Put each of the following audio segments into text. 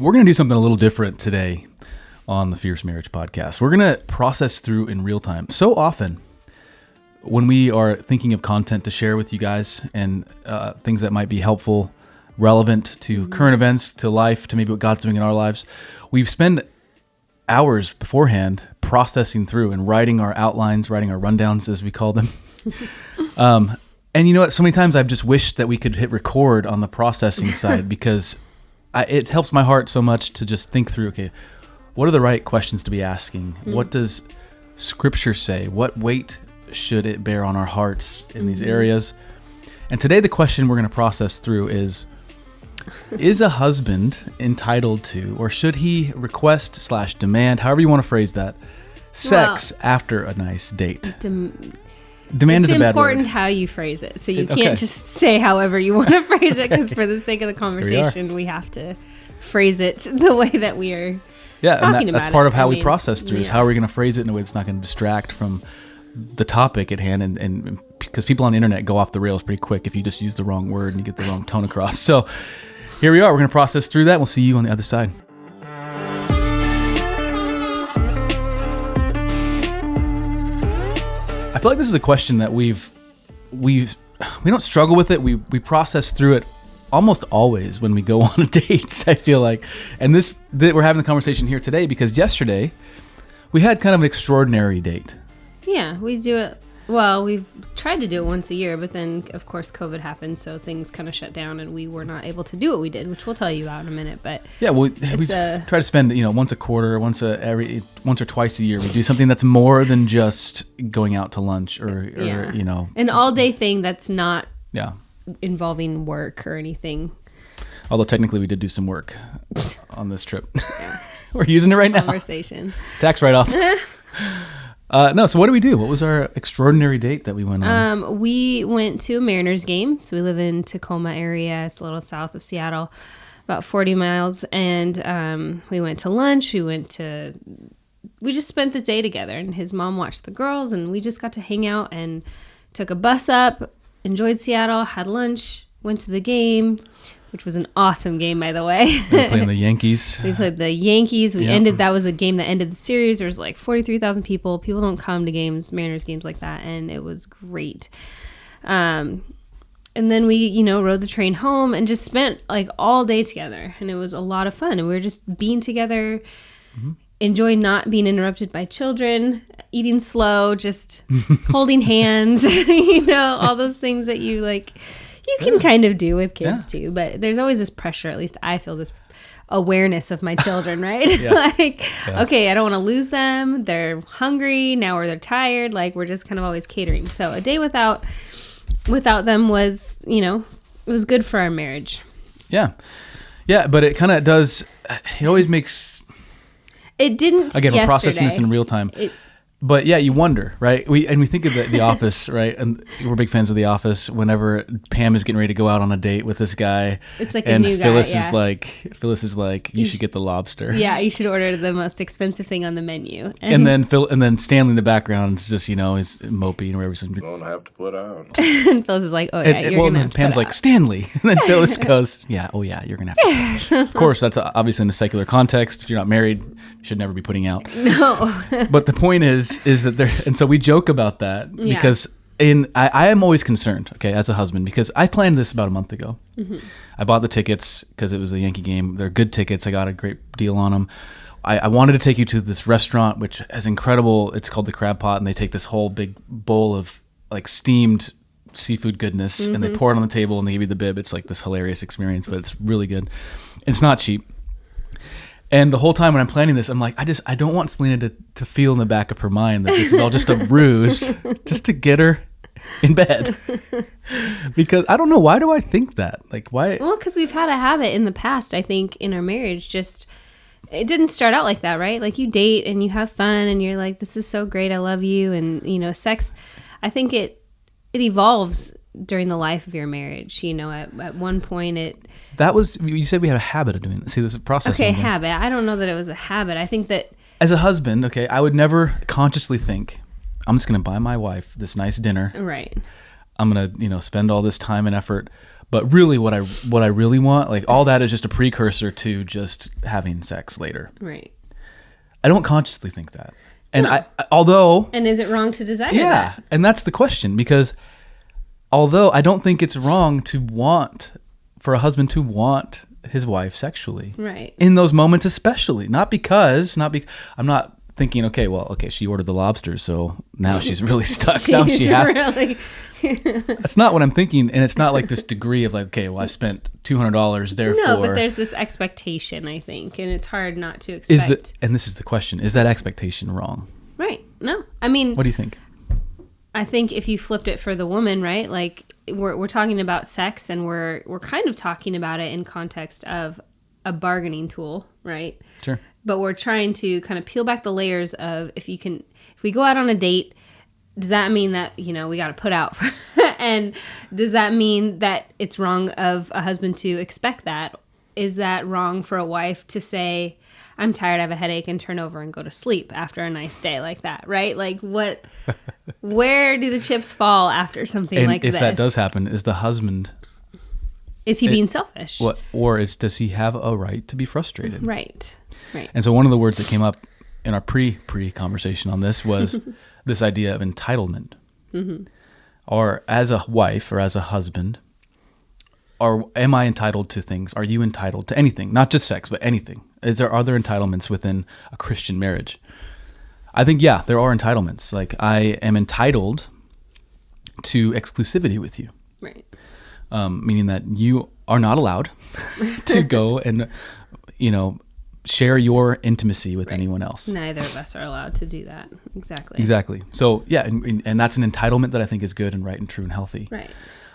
We're going to do something a little different today on the Fierce Marriage Podcast. We're going to process through in real time. So often, when we are thinking of content to share with you guys and things that might be helpful, relevant to current events, to life, to maybe what God's doing in our lives, we spend hours beforehand processing through and writing our outlines, writing our rundowns, as we call them. And you know what? So many times I've just wished that we could hit record on the processing side because it helps my heart so much to just think through, okay, what are the right questions to be asking? What does Scripture say? What weight should it bear on our hearts in these areas? And today the question we're going to process through is a husband entitled to, or should he request/demand, however you want to phrase that, sex after a nice date? Demand is a bad word. It's important how you phrase it. So you can't just say however you want to phrase it, because for the sake of the conversation, we have to phrase it the way that we are talking about it. That's part of how we process through, is how are we going to phrase it in a way that's not going to distract from the topic at hand, and because people on the internet go off the rails pretty quick if you just use the wrong word and you get the wrong tone across. So here we are. We're going to process through that. We'll see you on the other side. I feel like this is a question that we don't struggle with it. We process through it almost always when we go on a date, I feel like. And we're having the conversation here today because yesterday we had kind of an extraordinary date. Yeah, we do it. Well, we've tried to do it once a year, but then, of course, COVID happened, so things kind of shut down, and we were not able to do what we did, which we'll tell you about in a minute. But yeah, we try to spend, once a quarter, once or twice a year, we do something that's more than just going out to lunch or an all-day thing that's not involving work or anything. Although technically, we did do some work on this trip. Yeah. We're using it right now. Conversation. Tax write-off. No, so what did we do? What was our extraordinary date that we went on? We went to a Mariners game. So we live in Tacoma area. It's a little south of Seattle, about 40 miles. And we went to lunch. We just spent the day together. And his mom watched the girls. And we just got to hang out and took a bus up, enjoyed Seattle, had lunch, went to the game, which was an awesome game, by the way. We were playing the Yankees. We played the Yankees. That was a game that ended the series. There was like 43,000 people. People don't come to Mariners games like that, and it was great. And then we, rode the train home and just spent like all day together, and it was a lot of fun. And we were just being together, enjoying not being interrupted by children, eating slow, just holding hands, all those things that you like. You can kind of do with kids too, but there's always this pressure, at least I feel this awareness of my children, right? Okay, I don't want to lose them. They're hungry now, or they're tired. Like, we're just kind of always catering. So a day without them was, it was good for our marriage. Yeah. Yeah, but it kind of does, it always makes... It didn't again, we're processing this in real time. But yeah, you wonder, right? We think of the Office, right? And we're big fans of The Office. Whenever Pam is getting ready to go out on a date with this guy, it's like a new guy. Phyllis is like, you should get the lobster. Yeah, you should order the most expensive thing on the menu. And then Stanley in the background is just, he's mopey and whatever. You don't have to put on. And Phyllis is like, oh yeah, you're gonna have to Pam's like, Stanley, and then Phyllis goes, yeah, oh yeah, you're gonna have to. Of course, that's obviously in a secular context. If you're not married, you should never be putting out. No. But the point is that there, and so we joke about that because I am always concerned, okay, as a husband, because I planned this about a month ago. I bought the tickets because it was a Yankee game. They're good tickets. I got a great deal on them. I wanted to take you to this restaurant, which is incredible. It's called the Crab Pot, and they take this whole big bowl of like steamed seafood goodness, and they pour it on the table, and they give you the bib. It's like this hilarious experience, but it's really good. It's not cheap. And the whole time when I'm planning this, I'm like, I don't want Selena to feel in the back of her mind that this is all just a ruse just to get her in bed. Because I don't know, why do I think that? Like, why? Well, because we've had a habit in the past, I think, in our marriage, it didn't start out like that, right? Like, you date and you have fun and you're like, this is so great, I love you. And, sex, I think it evolves during the life of your marriage. At one point you said we had a habit of doing this. See, this is processing. Okay, habit. I don't know that it was a habit. I think that as a husband, okay, I would never consciously think, I'm just going to buy my wife this nice dinner. Right. I'm going to, spend all this time and effort. But really what I really want, like all that is just a precursor to just having sex later. Right. I don't consciously think that. And although... And is it wrong to desire that? And that's the question, because although I don't think it's wrong for a husband to want his wife sexually. Right. In those moments especially. I'm not thinking, okay, she ordered the lobsters, so now she's really stuck. Now she has really... That's not what I'm thinking, and it's not like this degree of like, okay, well, I spent $200, therefore... No, but there's this expectation, I think, and it's hard not to expect. And this is the question, is that expectation wrong? Right. No. I mean... What do you think? I think if you flipped it for the woman, right, like we're talking about sex, and we're kind of talking about it in context of a bargaining tool, right? Sure. But we're trying to kind of peel back the layers of if we go out on a date, does that mean that, we got to put out? And does that mean that it's wrong of a husband to expect that? Is that wrong for a wife to say, I'm tired, I have a headache, and turn over and go to sleep after a nice day like that, right? Like where do the chips fall after something like this? And if that does happen, is the husband... Is he being selfish? Does he have a right to be frustrated? Right. And so one of the words that came up in our pre-conversation on this was this idea of entitlement. Mm-hmm. Or as a wife or as a husband, am I entitled to things? Are you entitled to anything? Not just sex, but anything. Are there entitlements within a Christian marriage? I think, yeah, there are entitlements. Like I am entitled to exclusivity with you. Right. Meaning that you are not allowed to go and, share your intimacy with anyone else. Neither of us are allowed to do that. Exactly. So, yeah, and that's an entitlement that I think is good and right and true and healthy. Right.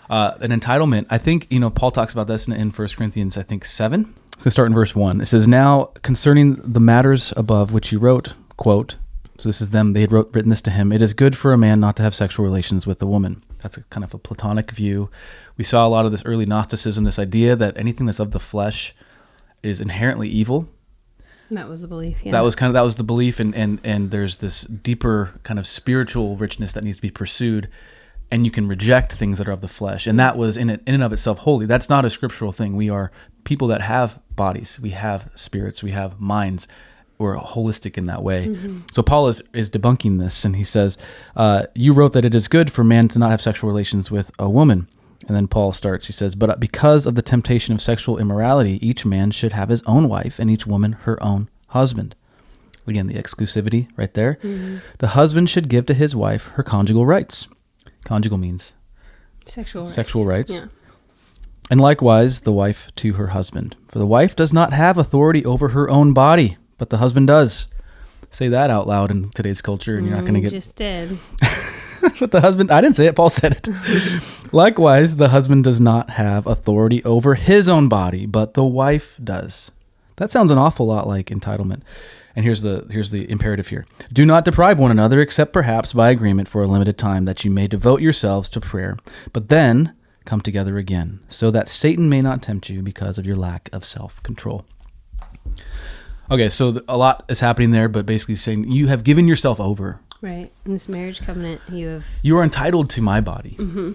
An entitlement, I think, Paul talks about this in 1 Corinthians, I think, 7. So start in verse 1. It says, now concerning the matters above which he wrote, quote, so this is them, they had written this to him, it is good for a man not to have sexual relations with a woman. That's kind of a Platonic view. We saw a lot of this early Gnosticism, this idea that anything that's of the flesh is inherently evil. That was the belief, yeah. That was the belief, and there's this deeper kind of spiritual richness that needs to be pursued, and you can reject things that are of the flesh. And that was in and of itself holy. That's not a scriptural thing. We are people that have bodies, we have spirits, we have minds. We're holistic in that way. Mm-hmm. So Paul is debunking this, and he says, you wrote that it is good for man to not have sexual relations with a woman. And then Paul starts, he says, but because of the temptation of sexual immorality, each man should have his own wife and each woman her own husband. Again, the exclusivity right there. Mm-hmm. The husband should give to his wife her conjugal rights. Conjugal means sexual rights. Yeah. And likewise, the wife to her husband. For the wife does not have authority over her own body, but the husband does. Say that out loud in today's culture, and you're not going to get... just did. But the husband, I didn't say it, Paul said it. Likewise, the husband does not have authority over his own body, but the wife does. That sounds an awful lot like entitlement. And here's the imperative here. Do not deprive one another, except perhaps by agreement for a limited time, that you may devote yourselves to prayer, but then come together again, so that Satan may not tempt you because of your lack of self-control. Okay, so a lot is happening there, but basically saying you have given yourself over. Right. In this marriage covenant, you are entitled to my body. Mm-hmm.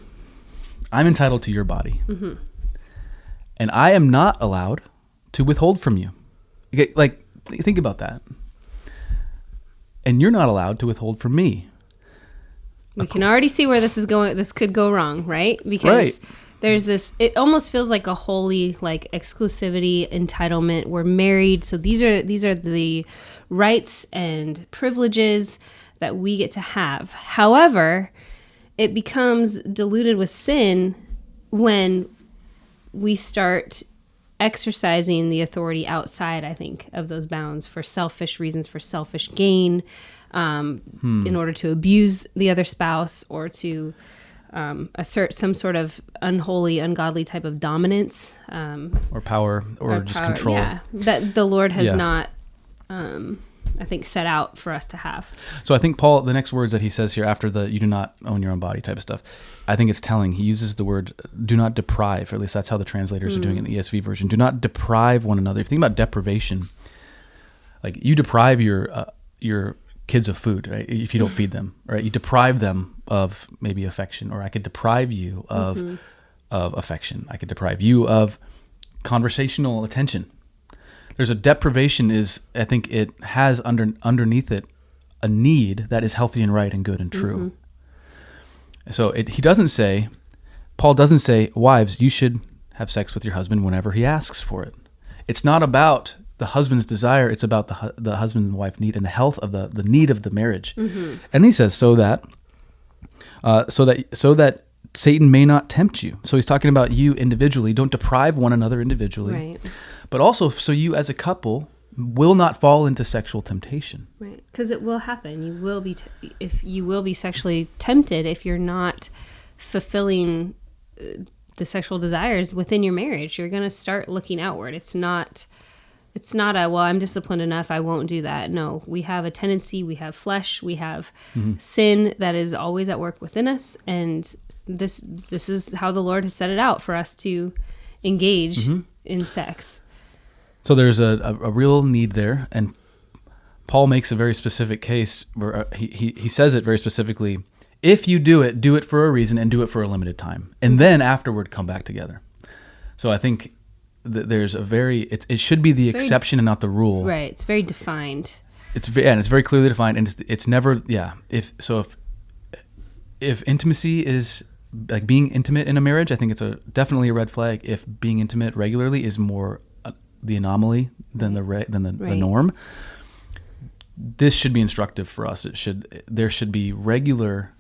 I'm entitled to your body. Mm-hmm. And I am not allowed to withhold from you. Like, think about that. And you're not allowed to withhold from me. We can already see where this is going. This could go wrong, right? Because there's this, it almost feels like a holy, like, exclusivity, entitlement. We're married, so these are the rights and privileges that we get to have. However, it becomes diluted with sin when we start exercising the authority outside, I think, of those bounds for selfish reasons, for selfish gain, in order to abuse the other spouse or to assert some sort of unholy, ungodly type of dominance. Or power, or just control. Yeah, that the Lord has not... I think set out for us to have. So I think Paul, the next words that he says here after the you do not own your own body type of stuff, I think it's telling. He uses the word do not deprive, or at least that's how the translators are doing it in the ESV version. Do not deprive one another. If you think about deprivation, like you deprive your kids of food, right? If you don't feed them, right? You deprive them of maybe affection, or I could deprive you of of affection. I could deprive you of conversational attention. There's a deprivation I think it has underneath it a need that is healthy and right and good and true. So Paul doesn't say, wives, you should have sex with your husband whenever he asks for it. It's not about the husband's desire. It's about the husband and wife need and the health of the need of the marriage. And he says, so that Satan may not tempt you. So he's talking about you individually. Don't deprive one another individually. Right. But also, so you as a couple will not fall into sexual temptation. Right. Because it will happen. You will be you will be sexually tempted if you're not fulfilling the sexual desires within your marriage. You're going to start looking outward. It's not a, well, I'm disciplined enough, I won't do that. No, we have a tendency, we have flesh, we have sin that is always at work within us. And this is how the Lord has set it out for us to engage in sex. So there's a real need there. And Paul makes a very specific case where he says it very specifically. If you do it for a reason and do it for a limited time. And then afterward, come back together. So I think there's it should be the exception and not the rule. Right. It's very defined. It's very clearly defined. And it's never, If intimacy is like being intimate in a marriage, I think it's definitely a red flag. If being intimate regularly is more the anomaly than the norm, this should be instructive for us. There should be regular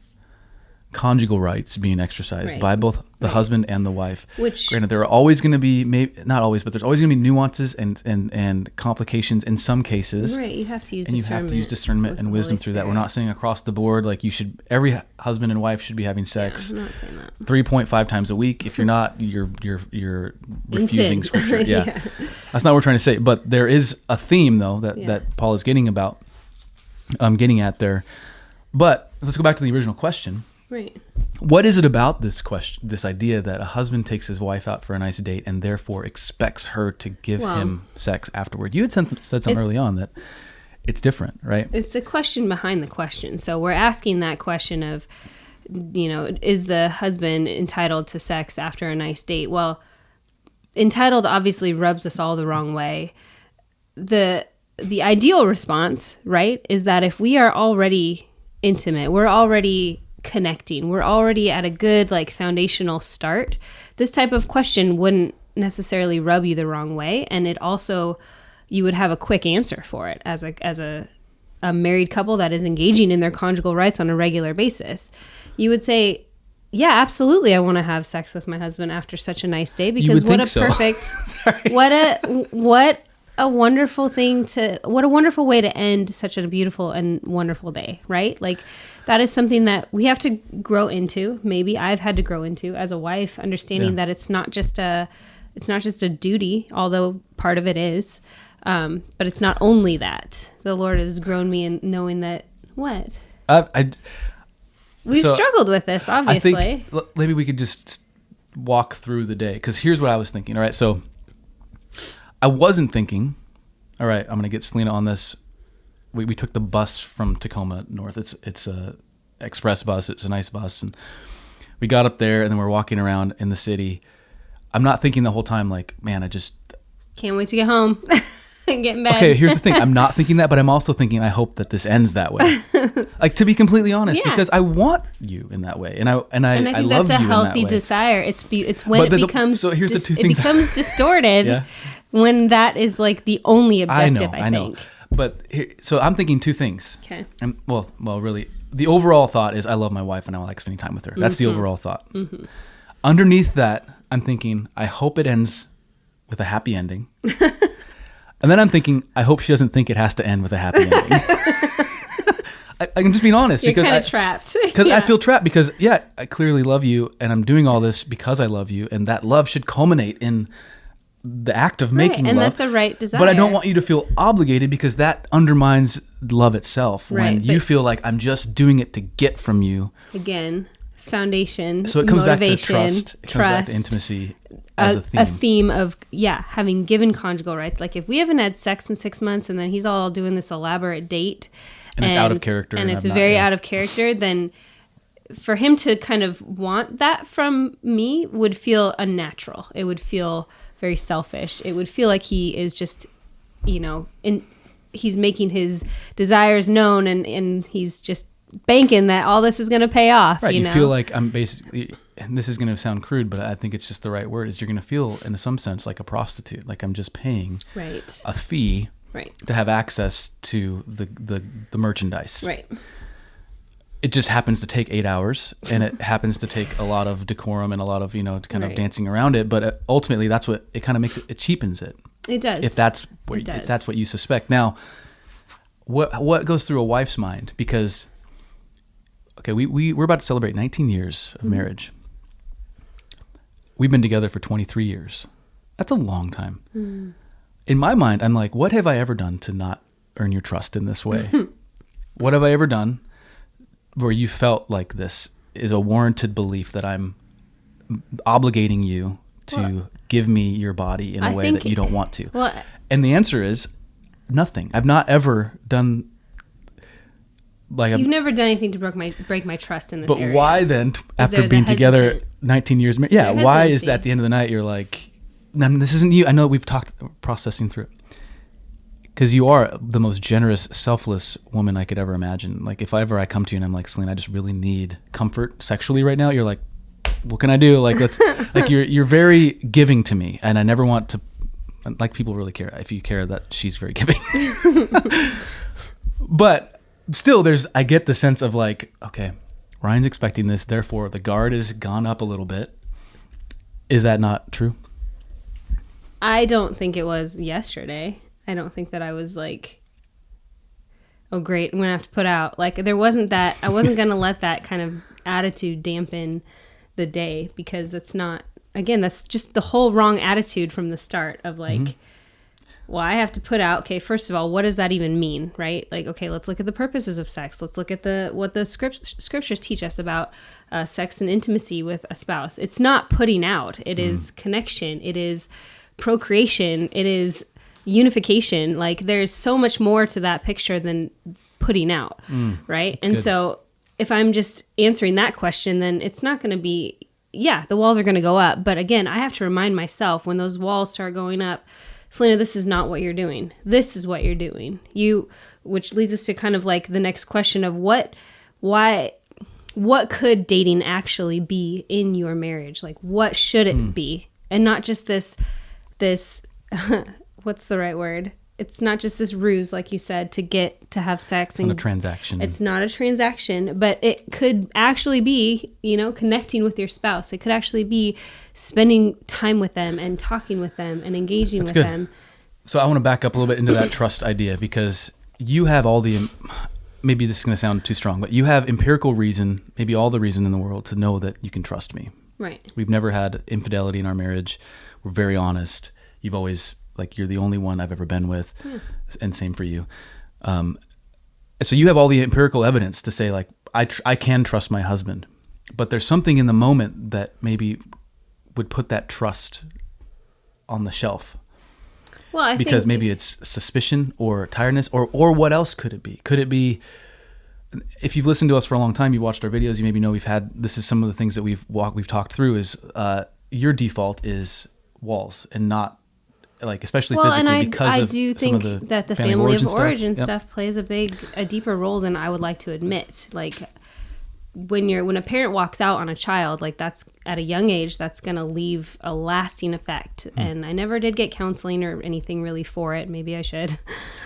conjugal rights being exercised by both the husband and the wife. Which, granted, there are always going to be, maybe not always, but there's always going to be nuances and complications in some cases. Right, you have to use discernment. And you have to use discernment and wisdom through that. We're not saying across the board like every husband and wife should be having sex. I'm not saying that. 3.5 times a week. If you're not, you're refusing scripture. Yeah. That's not what we're trying to say. But there is a theme though that Paul is getting at there. But let's go back to the original question. Right. What is it about this idea that a husband takes his wife out for a nice date and therefore expects her to give him sex afterward? You had said something early on that it's different, right? It's the question behind the question. So we're asking that question of, is the husband entitled to sex after a nice date? Well, entitled obviously rubs us all the wrong way. The ideal response, right, is that if we are already intimate, we're already connecting, we're already at a good foundational start, this type of question wouldn't necessarily rub you the wrong way, and it also, you would have a quick answer for it as a married couple that is engaging in their conjugal rights on a regular basis. You would say, yeah, absolutely, I want to have sex with my husband after such a nice day, because what a perfect what a wonderful way to end such a beautiful and wonderful day, right? That is something that we have to grow into. Maybe I've had to grow into as a wife, understanding that it's not just a duty, although part of it is, but it's not only that. The Lord has grown me in knowing that we've struggled with this, obviously. I think maybe we could just walk through the day, because here's what I was thinking. All right, so I wasn't thinking, all right, I'm going to get Selena on this. We took the bus from Tacoma North. It's a express bus. It's a nice bus. And we got up there and then we're walking around in the city. I'm not thinking the whole time man, I just can't wait to get home and get in bed. Okay, here's the thing. I'm not thinking that, but I'm also thinking I hope that this ends that way. To be completely honest, because I want you in that way. And I think I love you in that way. That's a healthy desire. It's when it becomes so here's the two things. It becomes distorted when that is the only objective, I think. But so I'm thinking two things. Okay. Well, really, the overall thought is I love my wife and I like spending time with her. That's the overall thought. Mm-hmm. Underneath that, I'm thinking I hope it ends with a happy ending. And then I'm thinking I hope she doesn't think it has to end with a happy ending. I'm just being honest. You're kind of trapped. Because I feel trapped because, I clearly love you and I'm doing all this because I love you, and that love should culminate in the act of making love. And that's a right desire. But I don't want you to feel obligated, because that undermines love itself. When you feel like I'm just doing it to get from you. Again, foundation, so it comes back to trust. It comes back to intimacy as a theme. A theme of, having given conjugal rights. If we haven't had sex in 6 months and then he's all doing this elaborate date. And it's out of character. And it's very out of character, then for him to kind of want that from me would feel unnatural. It would feel very selfish. It would feel like he is just, he's making his desires known, and he's just banking that all this is going to pay off. Right. You feel like I'm basically, and this is going to sound crude, but I think it's just the right word, is you're going to feel in some sense like a prostitute. Like I'm just paying a fee to have access to the merchandise. Right. It just happens to take 8 hours, and it happens to take a lot of decorum and a lot of, kind of dancing around it. But ultimately that's what it kind of makes it cheapens it. It does. If that's what you suspect. Now, what goes through a wife's mind? Because, okay, we're about to celebrate 19 years of marriage. We've been together for 23 years. That's a long time. Mm. In my mind, I'm like, what have I ever done to not earn your trust in this way? What have I ever done where you felt like this is a warranted belief that I'm obligating you to give me your body in a way that you don't want to? Well, and the answer is nothing. I've not ever done... You've never done anything to break my trust in this area. But why then, after being together 19 years, why is that at the end of the night you're like, this isn't you? I know we've talked processing through it. Because you are the most generous, selfless woman I could ever imagine. Like if I come to you and I'm like, Selena, I just really need comfort sexually right now. You're like, what can I do? Like let's like you're very giving to me, and I never want to. Like people really care. If you care that she's very giving, but still, I get the sense of like, okay, Ryan's expecting this, therefore the guard has gone up a little bit. Is that not true? I don't think it was yesterday. I don't think that I was like, oh great, I'm going to have to put out. Like there wasn't that, I wasn't going to let that kind of attitude dampen the day, because that's not, again, that's just the whole wrong attitude from the start of like, well, I have to put out, okay, first of all, what does that even mean, right? Like, okay, let's look at the purposes of sex. Let's look at what the scriptures teach us about sex and intimacy with a spouse. It's not putting out. It is connection. It is procreation. It is unification. Like there's so much more to that picture than putting out, right? And good. So if I'm just answering that question, then it's not going to be, the walls are going to go up. But again, I have to remind myself when those walls start going up, Selena, this is not what you're doing. This is what you're doing. Which leads us to kind of like the next question of what could dating actually be in your marriage? Like what should it be? And not just this, what's the right word? It's not just this ruse, like you said, to have sex. It's not a transaction. It's not a transaction, but it could actually be, connecting with your spouse. It could actually be spending time with them and talking with them and engaging with them. So I want to back up a little bit into that trust idea, because you have maybe this is going to sound too strong, but you have empirical reason, maybe all the reason in the world to know that you can trust me. Right. We've never had infidelity in our marriage. We're very honest. You've always... like you're the only one I've ever been with, and same for you. So you have all the empirical evidence to say like, I can trust my husband, but there's something in the moment that maybe would put that trust on the shelf. Well, because maybe it's suspicion or tiredness, or what else could it be? Could it be, if you've listened to us for a long time, you've watched our videos, you maybe know this is some of the things that we've talked through is your default is walls and not, like especially physically, because I of do think that the family of origin stuff plays a deeper role than I would like to admit. Like when a parent walks out on a child, like that's at a young age, that's going to leave a lasting effect. And I never did get counseling or anything really for it. Maybe I should,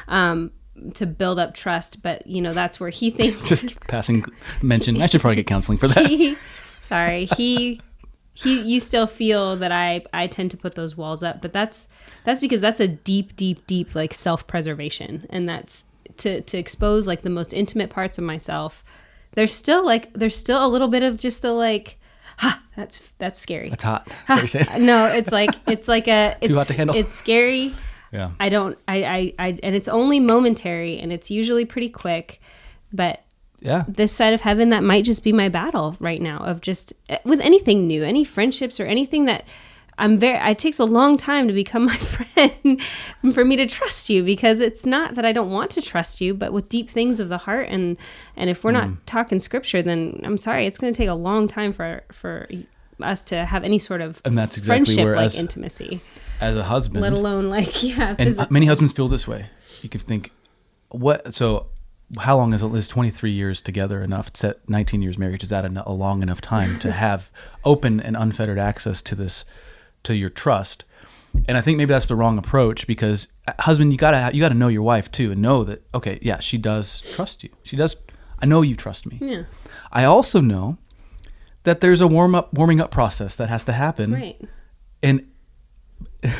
to build up trust. But that's where he thinks. Just passing mention. I should probably get counseling for that. You still feel that I tend to put those walls up, but that's because that's a deep like self-preservation, and that's to expose like the most intimate parts of myself. There's still a little bit of just the like, that's scary. That's hot. That's what you're saying? No, it's like too hot to handle. It's scary. Yeah. I and it's only momentary, and it's usually pretty quick, but. Yeah. This side of heaven, that might just be my battle right now of just with anything new, any friendships or anything that it takes a long time to become my friend for me to trust you, because it's not that I don't want to trust you, but with deep things of the heart. And if we're not talking scripture, then I'm sorry, it's going to take a long time for us to have any sort of and that's exactly friendship, where, like intimacy. As a husband, let alone like, and many husbands feel this way. You could think, so how long is 23 years together enough? 19 years marriage, is that a long enough time to have open and unfettered access to your trust? And I think maybe that's the wrong approach, because husband, you gotta know your wife too, and know that, okay, yeah, she does trust you. I know you trust me. Yeah. I also know that there's a warming up process that has to happen. Right. And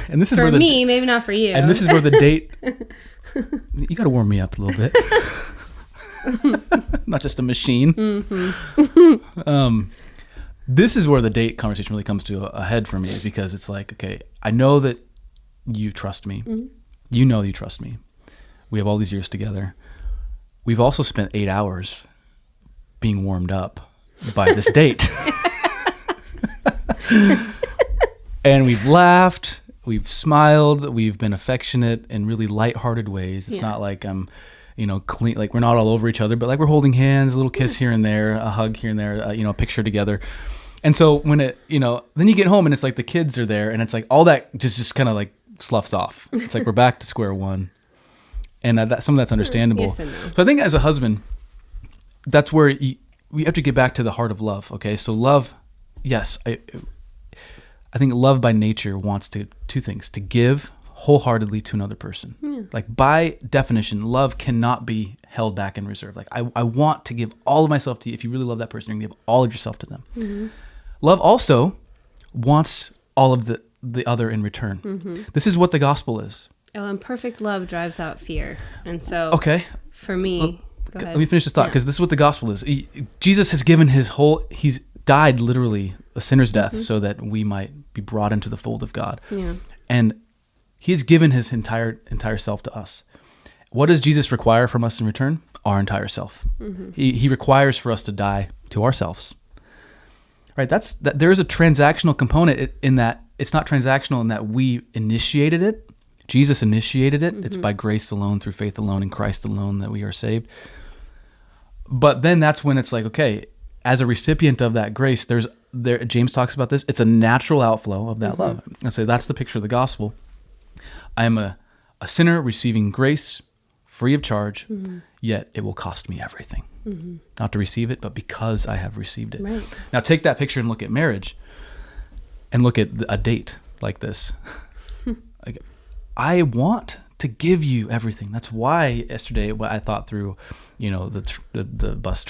this is for where me, maybe not for you. And this is where the date, you got to warm me up a little bit. Not just a machine. Mm-hmm. This is where the date conversation really comes to a head for me, is because it's like, okay, I know that you trust me. Mm-hmm. You know you trust me. We have all these years together. We've also spent 8 hours being warmed up by this date. And we've laughed, we've smiled, we've been affectionate in really lighthearted ways. It's not like I'm, clean, like we're not all over each other, but like we're holding hands, a little kiss here and there, a hug here and there, a picture together. And so when then you get home and it's like the kids are there, and it's like all that just kind of like sloughs off. It's like we're back to square one. And some of that's understandable. Yes and no. So I think as a husband, that's where we have to get back to the heart of love. Okay, so love, yes, I think love by nature wants two things: to give wholeheartedly to another person. Yeah. Like by definition, love cannot be held back in reserve. Like I want to give all of myself to you. If you really love that person, you're gonna give all of yourself to them. Mm-hmm. Love also wants all of the other in return. Mm-hmm. This is what the gospel is. Oh, and perfect love drives out fear. And so, okay, for me, go ahead. Let me finish this thought, because this is what the gospel is. Jesus has given he's died literally a sinner's death, so that we might be brought into the fold of God. Yeah. And he's given his entire self to us. What does Jesus require from us in return? Our entire self. Mm-hmm. He requires for us to die to ourselves. Right? There is a transactional component in that. It's not transactional in that we initiated it. Jesus initiated it. Mm-hmm. It's by grace alone, through faith alone, in Christ alone that we are saved. But then that's when it's like, okay, as a recipient of that grace, James talks about this. It's a natural outflow of that love. I say that's the picture of the gospel. I am a sinner receiving grace free of charge, yet it will cost me everything. Mm-hmm. Not to receive it, but because I have received it. Right. Now take that picture and look at marriage, and look at a date like this. Like, I want to give you everything. That's why yesterday I thought through, the bus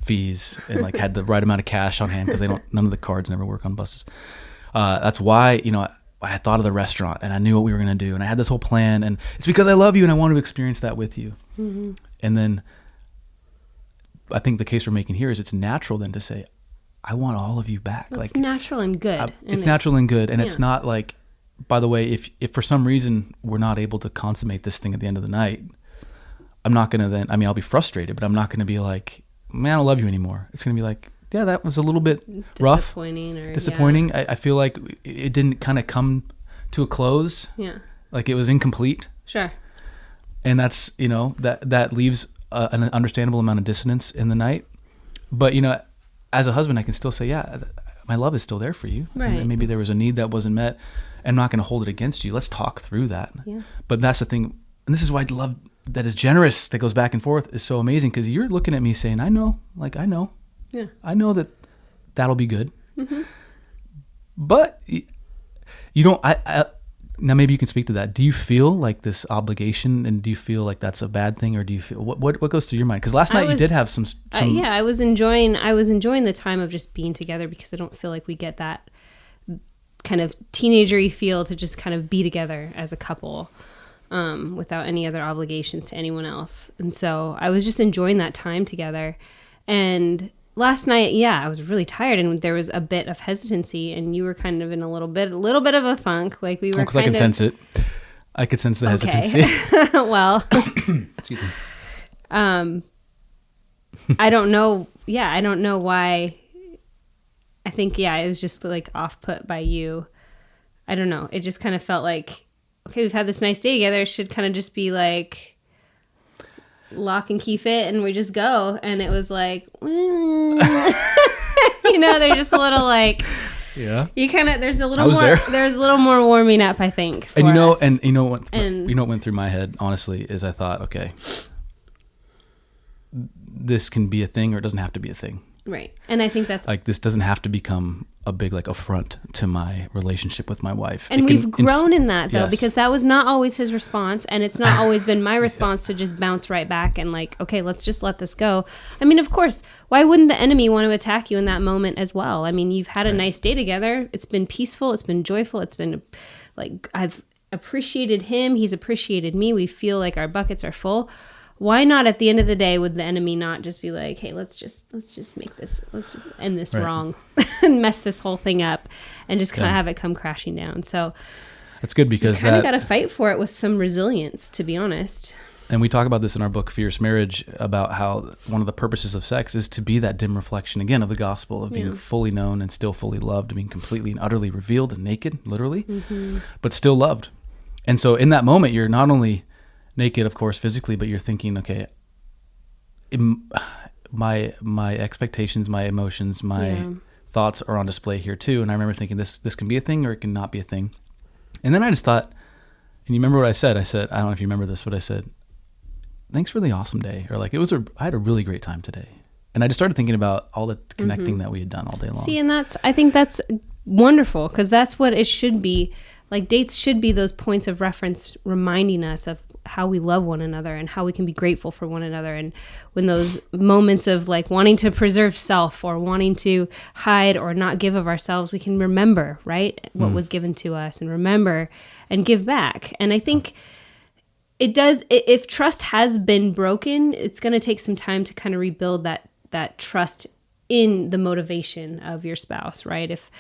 fees, and like had the right amount of cash on hand, because none of the cards never work on buses. That's why, I had thought of the restaurant, and I knew what we were going to do, and I had this whole plan, and it's because I love you and I want to experience that with you. Mm-hmm. And then I think the case we're making here is it's natural then to say, I want all of you back. It's natural and good. It's natural and good. And it's not like, by the way, if for some reason we're not able to consummate this thing at the end of the night, I'm not going to I'll be frustrated, but I'm not going to be like, man, I don't love you anymore. It's going to be like, yeah, that was a little bit rough. Disappointing. I feel like it didn't kind of come to a close. Yeah. Like it was incomplete. Sure. And that's, that leaves an understandable amount of dissonance in the night. But, as a husband, I can still say, yeah, my love is still there for you. Right. And maybe there was a need that wasn't met. I'm not going to hold it against you. Let's talk through that. Yeah. But that's the thing. And this is why love that is generous, that goes back and forth, is so amazing, because you're looking at me saying, I know. Yeah. I know that'll be good. Mm-hmm. But you don't, now maybe you can speak to that. Do you feel like this obligation, and do you feel like that's a bad thing, or do you feel, what goes through your mind? Because last night you did have some I was enjoying the time of just being together, because I don't feel like we get that kind of teenager-y feel to just kind of be together as a couple, without any other obligations to anyone else. And so I was just enjoying that time together. And last night, I was really tired, and there was a bit of hesitancy, and you were kind of in a little bit of a funk. Like we were. Because I can sense it. I could sense the hesitancy. Well, excuse me. I don't know. Yeah, I don't know why. I think it was just like off put by you. I don't know. It just kind of felt like, okay, we've had this nice day together. It should kind of just be like lock and key fit and we just go. And it was like, they're just a little like, yeah. You kind of, there's a little more warming up, I think. And you know what went through my head, honestly, is I thought, okay, this can be a thing or it doesn't have to be a thing. Right. And I think that's like, this doesn't have to become a big like affront to my relationship with my wife. And we've grown in that though, because that was not always his response. And it's not always been my response to just bounce right back and like, okay, let's just let this go. I mean, of course, why wouldn't the enemy want to attack you in that moment as well? I mean, you've had a nice day together. It's been peaceful. It's been joyful. It's been like, I've appreciated him. He's appreciated me. We feel like our buckets are full. Why not at the end of the day would the enemy not just be like, hey, let's just make this, let's just end this wrong and mess this whole thing up and just kind of have it come crashing down. So that's good because you kind of got to fight for it with some resilience, to be honest. And we talk about this in our book, Fierce Marriage, about how one of the purposes of sex is to be that dim reflection again of the gospel, of being fully known and still fully loved, being completely and utterly revealed and naked, literally, but still loved. And so in that moment, you're not only naked, of course, physically, but you're thinking, okay, my expectations, my emotions, my thoughts are on display here too. And I remember thinking this can be a thing or it can not be a thing. And then I just thought, and you remember what I said? I said, I don't know if you remember this, but I said, thanks for the awesome day. Or like, I had a really great time today. And I just started thinking about all the connecting that we had done all day long. See, and I think that's wonderful because that's what it should be. Like dates should be those points of reference reminding us of how we love one another and how we can be grateful for one another. And when those moments of like wanting to preserve self or wanting to hide or not give of ourselves, we can remember, right, what was given to us and remember and give back. And I think it does, if trust has been broken, it's going to take some time to kind of rebuild that trust in the motivation of your spouse, right? If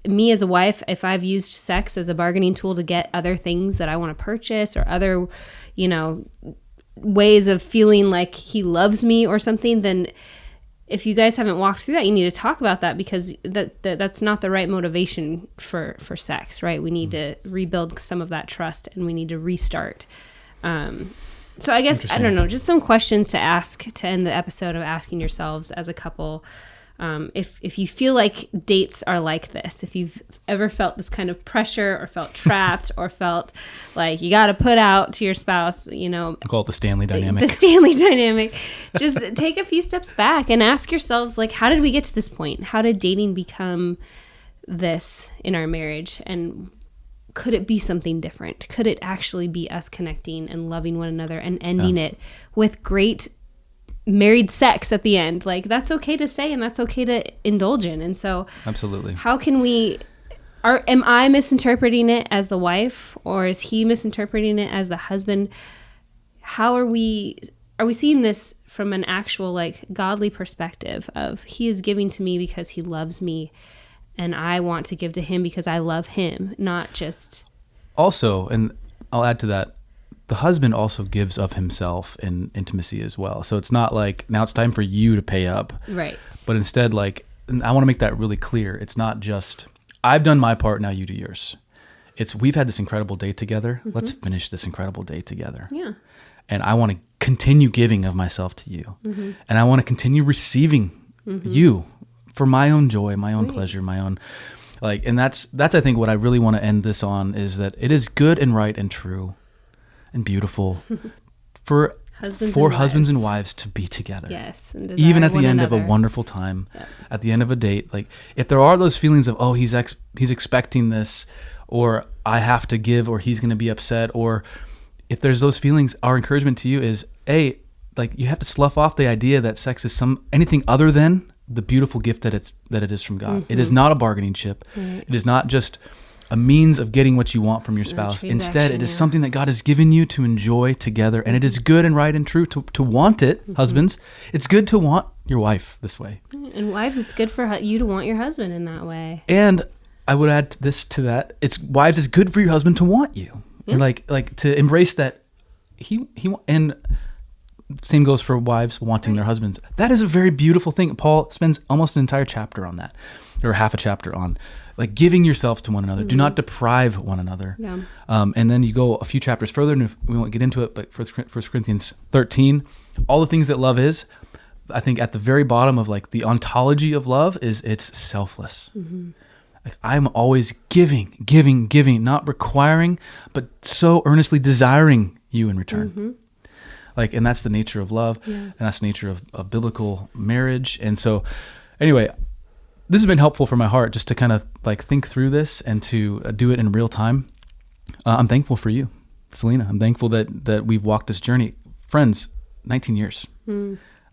me as a wife, if I've used sex as a bargaining tool to get other things that I want to purchase or other, ways of feeling like he loves me or something, then if you guys haven't walked through that, you need to talk about that because that's not the right motivation for sex, right? We need to rebuild some of that trust and we need to restart. So I guess, I don't know, just some questions to ask to end the episode of asking yourselves as a couple, if you feel like dates are like this, if you've ever felt this kind of pressure or felt trapped or felt like you got to put out to your spouse, I call it the Stanley dynamic. The Stanley dynamic. Just take a few steps back and ask yourselves, like, how did we get to this point? How did dating become this in our marriage? And could it be something different? Could it actually be us connecting and loving one another and ending it with great married sex at the end? Like, that's okay to say and that's okay to indulge in. And so absolutely, how can am I misinterpreting it as the wife or is he misinterpreting it as the husband? How are we seeing this from an actual like godly perspective of he is giving to me because he loves me and I want to give to him because I love him, not just... Also, and I'll add to that, the husband also gives of himself in intimacy as well. So it's not like, now it's time for you to pay up. Right. But instead, like, and I want to make that really clear. It's not just, I've done my part, now you do yours. It's, we've had this incredible day together. Let's finish this incredible day together. Yeah. And I want to continue giving of myself to you. And I want to continue receiving you for my own joy, my own pleasure, my own, like, and that's I think what I really want to end this on is that it is good and right and true and beautiful for husbands and wives to be together. Yes. And even at the end of a wonderful time, at the end of a date, like if there are those feelings of, oh, he's expecting this, or I have to give, or he's going to be upset, or if there's those feelings, our encouragement to you is, like you have to slough off the idea that sex is anything other than the beautiful gift that it is from God. It is not a bargaining chip. Right. It is not just a means of getting what you want from your spouse. Instead, it is something that God has given you to enjoy together. And it is good and right and true to want it, husbands. It's good to want your wife this way. And wives, it's good for you to want your husband in that way. And I would add this to that. Wives, it's good for your husband to want you. And like to embrace that and same goes for wives wanting their husbands. That is a very beautiful thing. Paul spends almost an entire chapter on that, or half a chapter on like giving yourselves to one another. Do not deprive one another. Yeah. And then you go a few chapters further, and we won't get into it, but 1 Corinthians 13, all the things that love is, I think at the very bottom of like the ontology of love is it's selfless. Like I'm always giving, not requiring, but so earnestly desiring you in return. Like, and that's the nature of love, and that's the nature of biblical marriage. And so anyway, this has been helpful for my heart just to kind of like think through this and to do it in real time. I'm thankful for you, Selena. I'm thankful that we've walked this journey. Friends, 19 years.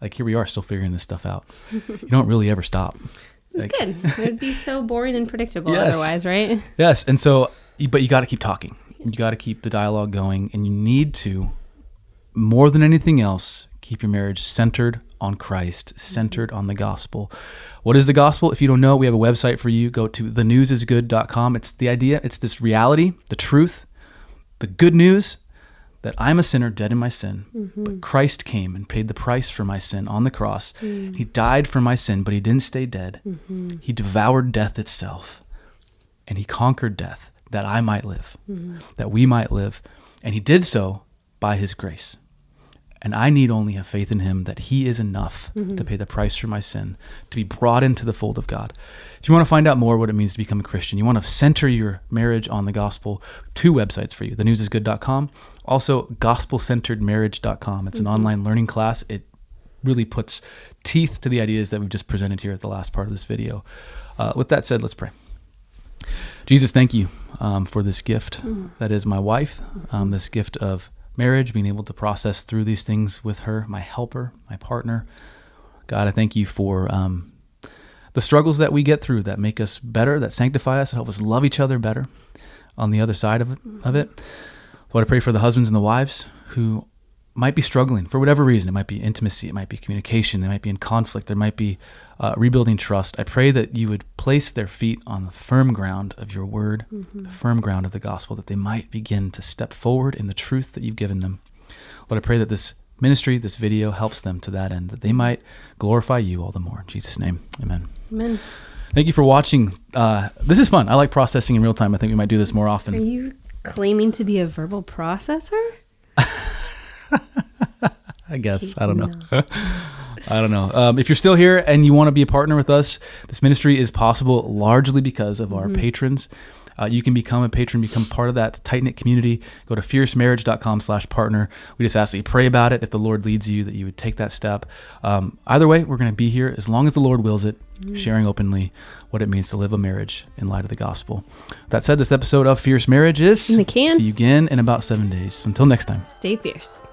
Like here we are still figuring this stuff out. You don't really ever stop. It's good. It would be so boring and predictable otherwise, right? Yes. And so, but you got to keep talking. You got to keep the dialogue going, and you need to, more than anything else, keep your marriage centered on Christ, centered on the gospel. What is the gospel? If you don't know, we have a website for you. Go to thenewsisgood.com. It's the idea. It's this reality, the truth, the good news that I'm a sinner dead in my sin, but Christ came and paid the price for my sin on the cross. He died for my sin, but he didn't stay dead. He devoured death itself, and he conquered death that I might live, that we might live. And he did so by his grace. And I need only have faith in him that he is enough to pay the price for my sin, to be brought into the fold of God. If you want to find out more what it means to become a Christian, you want to center your marriage on the gospel, 2 websites for you, thenewsisgood.com, also gospelcenteredmarriage.com. It's an online learning class. It really puts teeth to the ideas that we've just presented here at the last part of this video. With that said, let's pray. Jesus, thank you for this gift that is my wife, this gift of marriage, being able to process through these things with her, my helper, my partner. God, I thank you for the struggles that we get through that make us better, that sanctify us, and help us love each other better on the other side of it. Lord, I pray for the husbands and the wives who might be struggling for whatever reason. It might be intimacy, it might be communication, they might be in conflict, there might be rebuilding trust. I pray that you would place their feet on the firm ground of your word, the firm ground of the gospel, that they might begin to step forward in the truth that you've given them. Lord, I pray that this ministry, this video helps them to that end, that they might glorify you all the more. In Jesus' name, amen. Amen. Thank you for watching. This is fun. I like processing in real time. I think we might do this more often. Are you claiming to be a verbal processor? I guess. I don't know. I don't know. If you're still here and you want to be a partner with us, this ministry is possible largely because of our patrons. You can become a patron, become part of that tight-knit community. Go to fiercemarriage.com/partner. We just ask that you pray about it. If the Lord leads you, that you would take that step. Either way, we're going to be here as long as the Lord wills it, sharing openly what it means to live a marriage in light of the gospel. That said, this episode of Fierce Marriage is in the can. See you again in about 7 days. Until next time. Stay fierce.